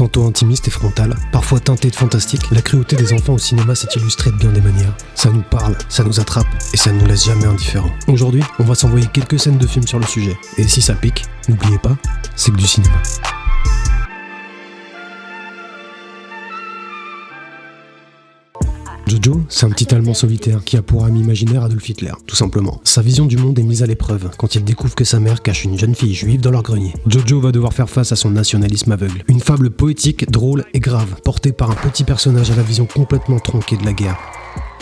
Tantôt intimiste et frontale, parfois teintée de fantastique, la cruauté des enfants au cinéma s'est illustrée de bien des manières. Ça nous parle, ça nous attrape et ça ne nous laisse jamais indifférents. Aujourd'hui, on va s'envoyer quelques scènes de films sur le sujet. Et si ça pique, n'oubliez pas, c'est que du cinéma. Jojo, c'est un petit Allemand solitaire qui a pour ami imaginaire Adolf Hitler, tout simplement. Sa vision du monde est mise à l'épreuve quand il découvre que sa mère cache une jeune fille juive dans leur grenier. Jojo va devoir faire face à son nationalisme aveugle. Une fable poétique, drôle et grave, portée par un petit personnage à la vision complètement tronquée de la guerre.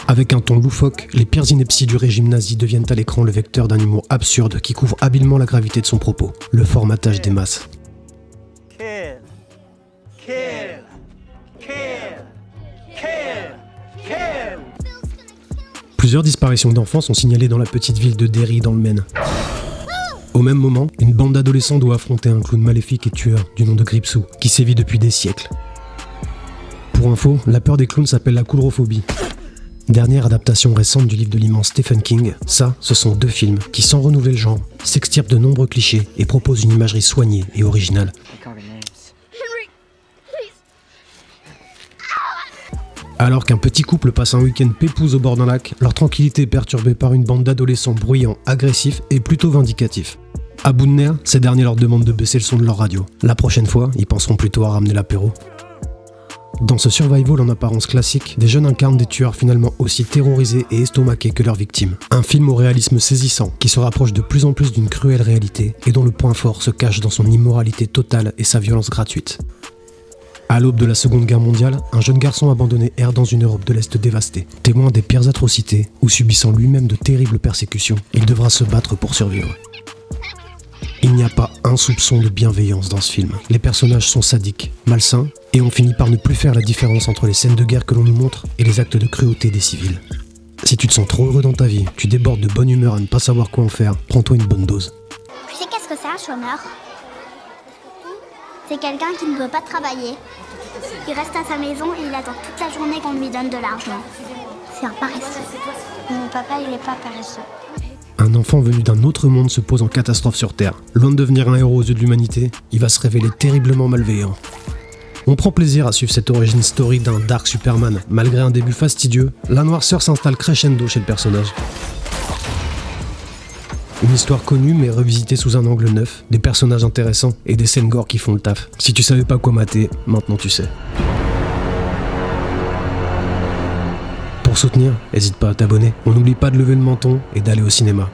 Avec un ton loufoque, les pires inepties du régime nazi deviennent à l'écran le vecteur d'un humour absurde qui couvre habilement la gravité de son propos, le formatage des masses. Plusieurs disparitions d'enfants sont signalées dans la petite ville de Derry dans le Maine. Au même moment, une bande d'adolescents doit affronter un clown maléfique et tueur du nom de Gripsou, qui sévit depuis des siècles. Pour info, la peur des clowns s'appelle la coulrophobie. Dernière adaptation récente du livre de l'immense Stephen King, ce sont deux films qui, sans renouveler le genre, s'extirpent de nombreux clichés et proposent une imagerie soignée et originale. Alors qu'un petit couple passe un week-end pépouze au bord d'un lac, leur tranquillité est perturbée par une bande d'adolescents bruyants, agressifs et plutôt vindicatifs. À bout de nerfs, ces derniers leur demandent de baisser le son de leur radio. La prochaine fois, ils penseront plutôt à ramener l'apéro. Dans ce survival en apparence classique, des jeunes incarnent des tueurs finalement aussi terrorisés et estomaqués que leurs victimes. Un film au réalisme saisissant, qui se rapproche de plus en plus d'une cruelle réalité et dont le point fort se cache dans son immoralité totale et sa violence gratuite. À l'aube de la Seconde Guerre mondiale, un jeune garçon abandonné erre dans une Europe de l'Est dévastée. Témoin des pires atrocités, ou subissant lui-même de terribles persécutions, il devra se battre pour survivre. Il n'y a pas un soupçon de bienveillance dans ce film. Les personnages sont sadiques, malsains, et on finit par ne plus faire la différence entre les scènes de guerre que l'on nous montre et les actes de cruauté des civils. Si tu te sens trop heureux dans ta vie, tu débordes de bonne humeur à ne pas savoir quoi en faire, prends-toi une bonne dose. Tu sais qu'est-ce que c'est un chômeur ? C'est quelqu'un qui ne veut pas travailler. Il reste à sa maison et il attend toute la journée qu'on lui donne de l'argent. C'est un paresseux. Mon papa, il est pas paresseux. Un enfant venu d'un autre monde se pose en catastrophe sur Terre. Loin de devenir un héros aux yeux de l'humanité, il va se révéler terriblement malveillant. On prend plaisir à suivre cette origin story d'un Dark Superman. Malgré un début fastidieux, la noirceur s'installe crescendo chez le personnage. Une histoire connue mais revisitée sous un angle neuf, des personnages intéressants et des scènes gore qui font le taf. Si tu savais pas quoi mater, maintenant tu sais. Pour soutenir, n'hésite pas à t'abonner. On n'oublie pas de lever le menton et d'aller au cinéma.